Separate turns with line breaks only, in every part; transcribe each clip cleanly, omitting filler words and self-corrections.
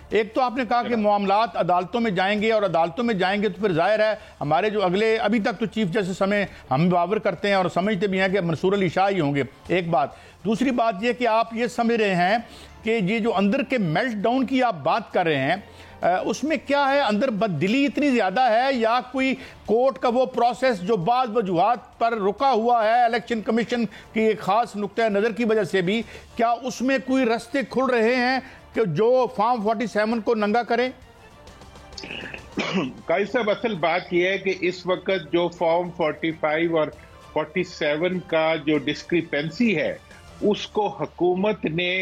ایک تو آپ نے کہا کہ معاملات عدالتوں میں جائیں گے، اور عدالتوں میں جائیں گے تو پھر ظاہر ہے ہمارے جو اگلے ابھی تک تو چیف جسٹس ہم باور کرتے ہیں اور سمجھتے بھی ہیں کہ منصور علی شاہ ہی ہوں گے، ایک بات۔ دوسری بات یہ کہ آپ یہ سمجھ رہے ہیں کہ یہ جو اندر کے میلٹ ڈاؤن کی آپ بات کر رہے ہیں اس میں کیا ہے، اندر بددلی اتنی زیادہ ہے یا کوئی کورٹ کا وہ پروسیس جو بعض وجوہات پر رکا ہوا ہے الیکشن کمیشن کی ایک خاص نقطہ نظر کی وجہ سے بھی، کیا اس میں کوئی رستے کھل رہے ہیں کہ جو فارم 47 کو ننگا کریں؟
قائد صاحب، اصل بات یہ ہے کہ اس وقت جو فارم 45 اور 47 کا جو ڈسکریپنسی ہے اس کو حکومت نے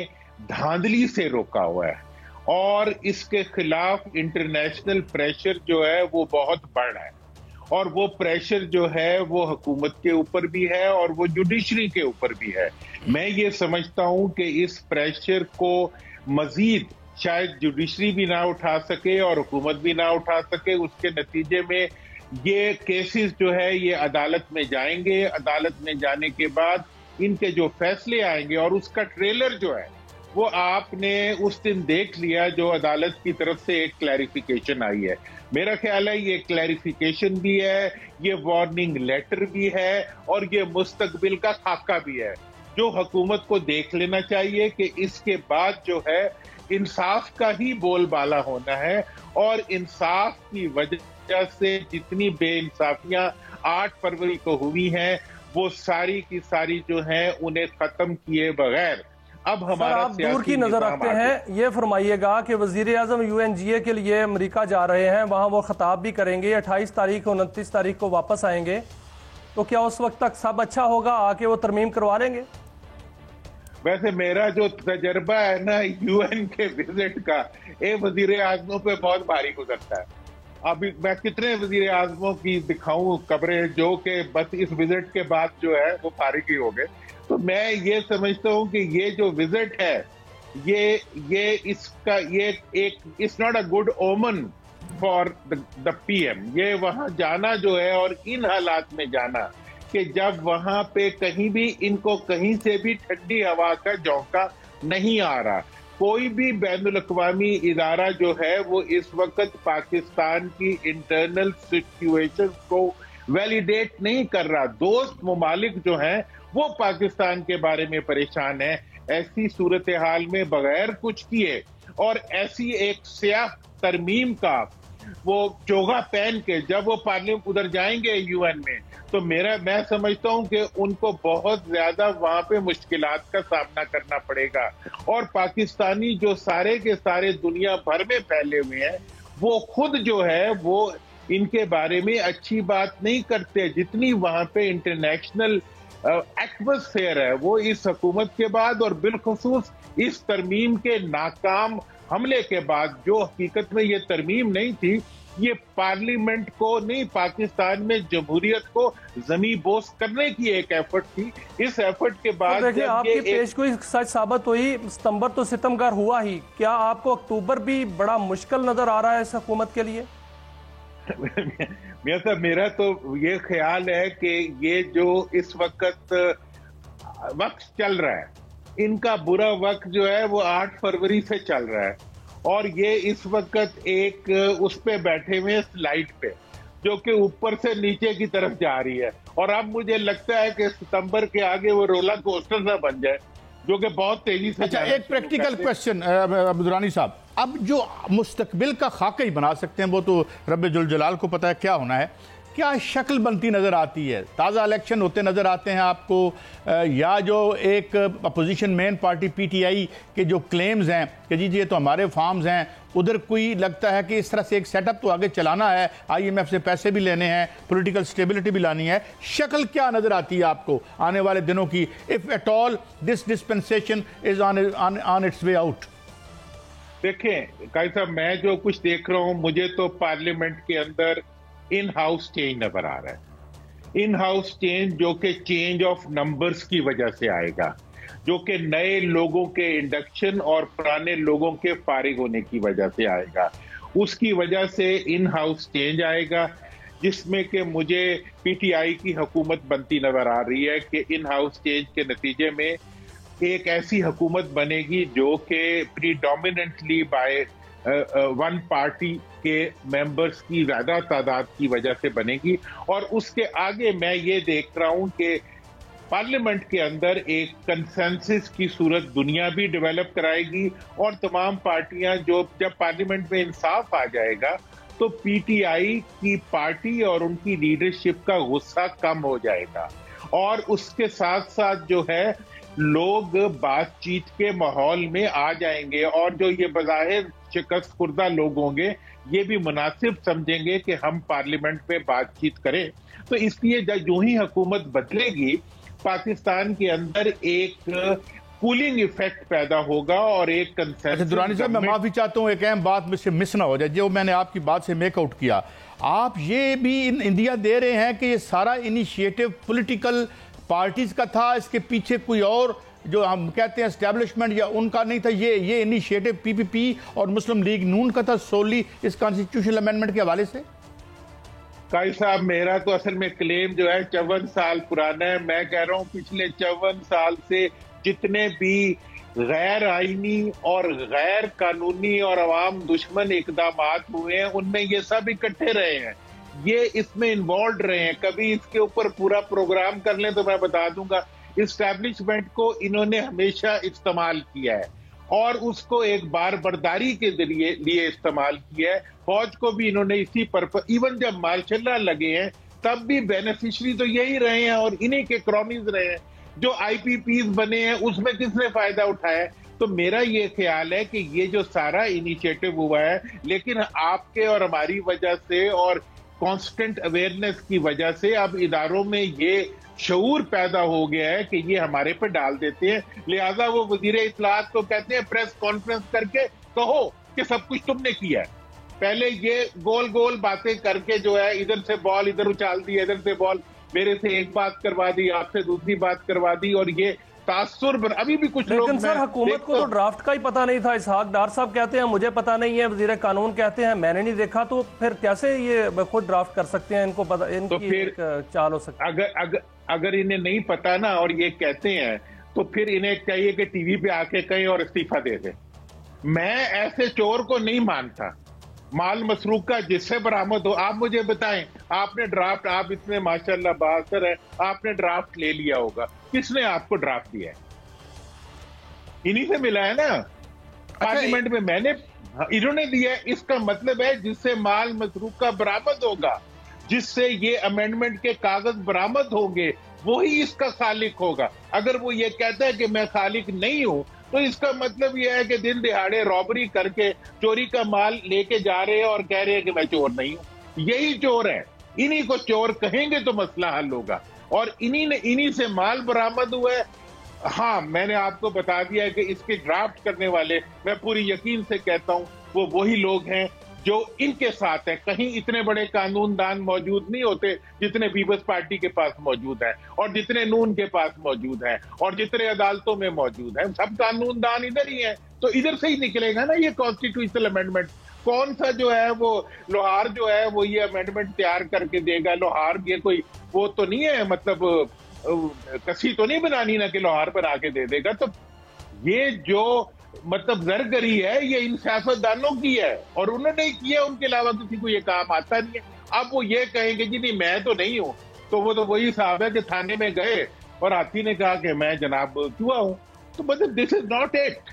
دھاندلی سے روکا ہوا ہے، اور اس کے خلاف انٹرنیشنل پریشر جو ہے وہ بہت بڑھ رہا ہے، اور وہ پریشر جو ہے وہ حکومت کے اوپر بھی ہے اور وہ جوڈیشری کے اوپر بھی ہے۔ میں یہ سمجھتا ہوں کہ اس پریشر کو مزید شاید جوڈیشری بھی نہ اٹھا سکے اور حکومت بھی نہ اٹھا سکے، اس کے نتیجے میں یہ کیسز جو ہے یہ عدالت میں جائیں گے، عدالت میں جانے کے بعد ان کے جو فیصلے آئیں گے، اور اس کا ٹریلر جو ہے وہ آپ نے اس دن دیکھ لیا جو عدالت کی طرف سے ایک کلیریفیکیشن آئی ہے۔ میرا خیال ہے یہ کلیریفیکیشن بھی ہے، یہ وارننگ لیٹر بھی ہے، اور یہ مستقبل کا خاکہ بھی ہے جو حکومت کو دیکھ لینا چاہیے کہ اس کے بعد جو ہے انصاف کا ہی بول بالا ہونا ہے، اور انصاف کی وجہ سے جتنی بے انصافیاں 8 فروری کو ہوئی ہیں وہ ساری کی ساری جو ہیں انہیں ختم کیے بغیر اب ہمارا
آپ دور کی نظر رکھتے ہیں، یہ فرمائیے گا کہ وزیر اعظم UNGA کے لیے امریکہ جا رہے ہیں، وہاں وہ خطاب بھی کریں گے، 28 تاریخ 29 تاریخ کو واپس آئیں گے، تو کیا اس وقت تک سب اچھا ہوگا، آ کے وہ ترمیم کروا لیں گے؟
ویسے میرا جو تجربہ ہے نا UN کے وزٹ کا، وزیر اعظموں پہ بہت بھاری گزرتا ہے۔ ابھی میں کتنے وزیر اعظموں کی دکھاؤں خبریں جو کہ بس اس وزٹ کے بعد جو ہے وہ فارغ ہی ہو گئے۔ تو میں یہ سمجھتا ہوں کہ یہ جو وزٹ ہے یہ اس کا ایک it's not a good omen for the PM۔ یہ وہاں جانا جو ہے اور ان حالات میں جانا کہ جب وہاں پہ کہیں بھی ان کو کہیں سے بھی ٹھنڈی ہوا کا جھونکا نہیں آ رہا، کوئی بھی بین الاقوامی ادارہ جو ہے وہ اس وقت پاکستان کی انٹرنل سچویشن کو ویلیڈیٹ نہیں کر رہا۔ دوست ممالک جو ہیں وہ پاکستان کے بارے میں پریشان ہیں۔ ایسی صورتحال میں بغیر کچھ کیے اور ایسی ایک سیاہ ترمیم کا وہ چوگا پہن کے جب وہ پارلیمنٹ ادھر جائیں گے UN میں، تو میں سمجھتا ہوں کہ ان کو بہت زیادہ وہاں پہ مشکلات کا سامنا کرنا پڑے گا، اور پاکستانی جو سارے کے سارے دنیا بھر میں پھیلے ہوئے ہیں وہ خود جو ہے وہ ان کے بارے میں اچھی بات نہیں کرتے۔ جتنی وہاں پہ انٹرنیشنل ایٹماسفیئر ہے وہ اس حکومت کے بعد اور بالخصوص اس ترمیم کے ناکام حملے کے بعد، جو حقیقت میں یہ ترمیم نہیں تھی، یہ پارلیمنٹ کو نہیں پاکستان میں جمہوریت کو زمیں بوس کرنے کی ایک ایفرٹ تھی۔ اس ایفرٹ کے بعد
دیکھیں آپ کی پیشگوئی سچ ثابت ہوئی، ستمبر تو ستمگر ہوا ہی، کیا آپ کو اکتوبر بھی بڑا مشکل نظر آ رہا ہے اس حکومت کے لیے؟
میرا تو یہ خیال ہے کہ یہ جو اس وقت چل رہا ہے، ان کا برا وقت جو ہے وہ 8 فروری سے چل رہا ہے، اور یہ اس وقت ایک اس پہ بیٹھے ہوئے سلائیڈ پہ جو کہ اوپر سے نیچے کی طرف جا رہی ہے، اور اب مجھے لگتا ہے کہ ستمبر کے آگے وہ رولر کوسٹر نہ بن جائے جو کہ بہت تیزی سے
اچھا ایک پریکٹیکل کویسچن عبدالرانی صاحب، اب جو مستقبل کا خاکہ ہی بنا سکتے ہیں وہ تو رب ذوالجلال کو پتہ ہے کیا ہونا ہے، کیا شکل بنتی نظر آتی ہے؟ تازہ الیکشن ہوتے نظر آتے ہیں آپ کو، یا جو ایک اپوزیشن مین پارٹی PTI کے جو کلیمز ہیں کہ جی یہ تو ہمارے فارمز ہیں، ادھر کوئی لگتا ہے کہ اس طرح سے ایک سیٹ اپ تو آگے چلانا ہے، IMF سے پیسے بھی لینے ہیں، پولیٹیکل سٹیبلٹی بھی لانی ہے، شکل کیا نظر آتی ہے آپ کو آنے والے دنوں کی if at all this dispensation is on its way out؟
دیکھیں قائد صاحب، میں جو کچھ دیکھ رہا ہوں مجھے تو پارلیمنٹ کے اندر ان ہاؤس چینج نظر آ رہا ہے، ان ہاؤس چینج جو کہ چینج آف نمبرز کی وجہ سے آئے گا، جو کہ نئے لوگوں کے انڈکشن اور پرانے لوگوں کے فارغ ہونے کی وجہ سے آئے گا، اس کی وجہ سے ان ہاؤس چینج آئے گا، جس میں کہ مجھے PTI کی حکومت بنتی نظر آ رہی ہے کہ ان ہاؤس چینج کے نتیجے میں ایک ایسی حکومت بنے گی جو کہ پریڈومیننٹلی بائی ون پارٹی کے ممبرز کی زیادہ تعداد کی وجہ سے بنے گی. اور اس کے آگے میں یہ دیکھ رہا ہوں کہ پارلیمنٹ کے اندر ایک کنسنسس کی صورت دنیا بھی ڈیولپ کرائے گی, اور تمام پارٹیاں جب پارلیمنٹ میں انصاف آ جائے گا تو پی ٹی آئی کی پارٹی اور ان کی لیڈرشپ کا غصہ کم ہو جائے گا, اور اس کے ساتھ ساتھ جو ہے لوگ بات چیت کے ماحول میں آ جائیں گے, اور جو یہ بظاہر شکست خوردہ لوگ ہوں گے یہ بھی مناسب سمجھیں گے کہ ہم پارلیمنٹ میں بات چیت کریں. تو اس لیے جو ہی حکومت بدلے گی پاکستان کے اندر ایک کولنگ ایفیکٹ پیدا ہوگا اور ایک کنسنسس.
درانی صاحب میں معافی چاہتا ہوں, ایک اہم بات مجھ سے مس نہ ہو جائے, جو میں نے آپ کی بات سے میک آؤٹ کیا, آپ یہ بھی اندیا دے رہے ہیں کہ یہ سارا انیشیٹو پولیٹیکل پارٹیز کا تھا, اس کے پیچھے کوئی اور جو ہم کہتے ہیں اسٹیبلشمنٹ یا ان کا نہیں تھا, یہ انیشیٹو پی پی پی اور مسلم لیگ نون کا تھا سولی اس کانسٹیٹیوشنل امینڈمنٹ کے حوالے سے؟
قائد صاحب میرا تو اصل میں کلیم جو ہے 54 سال پرانا ہے. میں کہہ رہا ہوں پچھلے 54 سال سے جتنے بھی غیر آئینی اور غیر قانونی اور عوام دشمن اقدامات ہوئے ہیں ان میں یہ سب اکٹھے رہے ہیں, یہ اس میں انوالوڈ رہے ہیں. کبھی اس کے اوپر پورا پروگرام کر لیں تو میں بتا دوں گا. اسٹیبلشمنٹ کو انہوں نے ہمیشہ استعمال کیا ہے اور اس کو ایک بار برداری کے لیے استعمال کیا ہے. فوج کو بھی انہوں نے اسی پرپس, ایون جب مارشل لا لگے ہیں تب بھی بینیفیشری تو یہی رہے ہیں اور انہی کے کرونیز رہے ہیں. جو آئی پی پیز بنے ہیں اس میں کس نے فائدہ اٹھایا؟ تو میرا یہ خیال ہے کہ یہ جو سارا انیشیٹو ہوا ہے, لیکن آپ کے اور ہماری وجہ سے اور کانسٹنٹ اویئرنیس کی وجہ سے اب اداروں میں یہ شعور پیدا ہو گیا ہے کہ یہ ہمارے پہ ڈال دیتے ہیں. لہٰذا وہ وزیر اطلاعات کو کہتے ہیں پریس کانفرنس کر کے کہو کہ سب کچھ تم نے کیا ہے. پہلے یہ گول گول باتیں کر کے جو ہے ادھر سے بال ادھر اچال دی, ادھر سے بال میرے سے ایک بات کروا دی, آپ سے دوسری بات کروا دی, اور یہ تاثر ابھی بھی کچھ لوگ.
لیکن سر حکومت کو تو ڈرافٹ کا ہی پتہ نہیں تھا. اسحاق ڈار صاحب کہتے ہیں مجھے پتہ نہیں ہے, وزیر قانون کہتے ہیں میں نے نہیں دیکھا, تو پھر کیسے یہ خود ڈرافٹ کر سکتے ہیں؟ ان کو پتہ, ان کی ایک چال ہو سکتی ہے.
اگر انہیں نہیں پتا نا اور یہ کہتے ہیں تو پھر انہیں چاہیے کہ ٹی وی پہ آ کے کہیں اور استعفیٰ دے دیں. میں ایسے چور کو نہیں مانتا. مال مسروقہ جس سے برآمد ہو, آپ مجھے بتائیں, آپ نے ڈرافٹ, آپ اتنے ماشاءاللہ بااثر ہیں, آپ نے ڈرافٹ لے لیا ہوگا, کس نے آپ کو ڈرافٹ دیا ہے؟ انہی سے ملا ہے نا پارلیمنٹ میں. میں نے, انہوں نے دیا ہے. اس کا مطلب ہے جس سے مال مسروقہ برآمد ہوگا, جس سے یہ امینڈمنٹ کے کاغذ برآمد ہوں گے, وہی اس کا خالق ہوگا. اگر وہ یہ کہتا ہے کہ میں خالق نہیں ہوں تو اس کا مطلب یہ ہے کہ دن دہاڑے رابری کر کے چوری کا مال لے کے جا رہے ہیں اور کہہ رہے ہیں کہ میں چور نہیں ہوں. یہی چور ہے. انہی کو چور کہیں گے تو مسئلہ حل ہوگا, اور انہی سے مال برآمد ہوا ہے. ہاں میں نے آپ کو بتا دیا ہے کہ اس کے ڈرافٹ کرنے والے, میں پوری یقین سے کہتا ہوں, وہ وہی لوگ ہیں جو ان کے ساتھ ہیں. کہیں اتنے بڑے قانون دان موجود نہیں ہوتے جتنے پیپلز پارٹی کے پاس موجود ہیں, اور جتنے نون کے پاس موجود ہیں, اور جتنے عدالتوں میں موجود ہیں. سب قانون دان ادھر ہی ہیں, تو ادھر سے ہی نکلے گا نا یہ کانسٹیٹیوشنل امینڈمنٹ. کون سا جو ہے وہ لوہار جو ہے وہ یہ امینڈمنٹ تیار کر کے دے گا؟ لوہار یہ کوئی وہ تو نہیں ہے, مطلب کسی تو نہیں بنانی نا کہ لوہار بنا کے دے دے گا. تو یہ جو مطلب زرگری ہے یہ ان سیاستدانوں کی ہے, اور انہوں نے کیا, ان کے علاوہ کسی کو یہ کام آتا نہیں ہے. اب وہ یہ کہیں گے جی نہیں میں تو نہیں ہوں, تو وہ تو وہی صاحب ہے کہ تھانے میں گئے اور ہاتھی نے کہا کہ میں جناب کیوں ہوں. تو مطلب دس از ناٹ اٹ.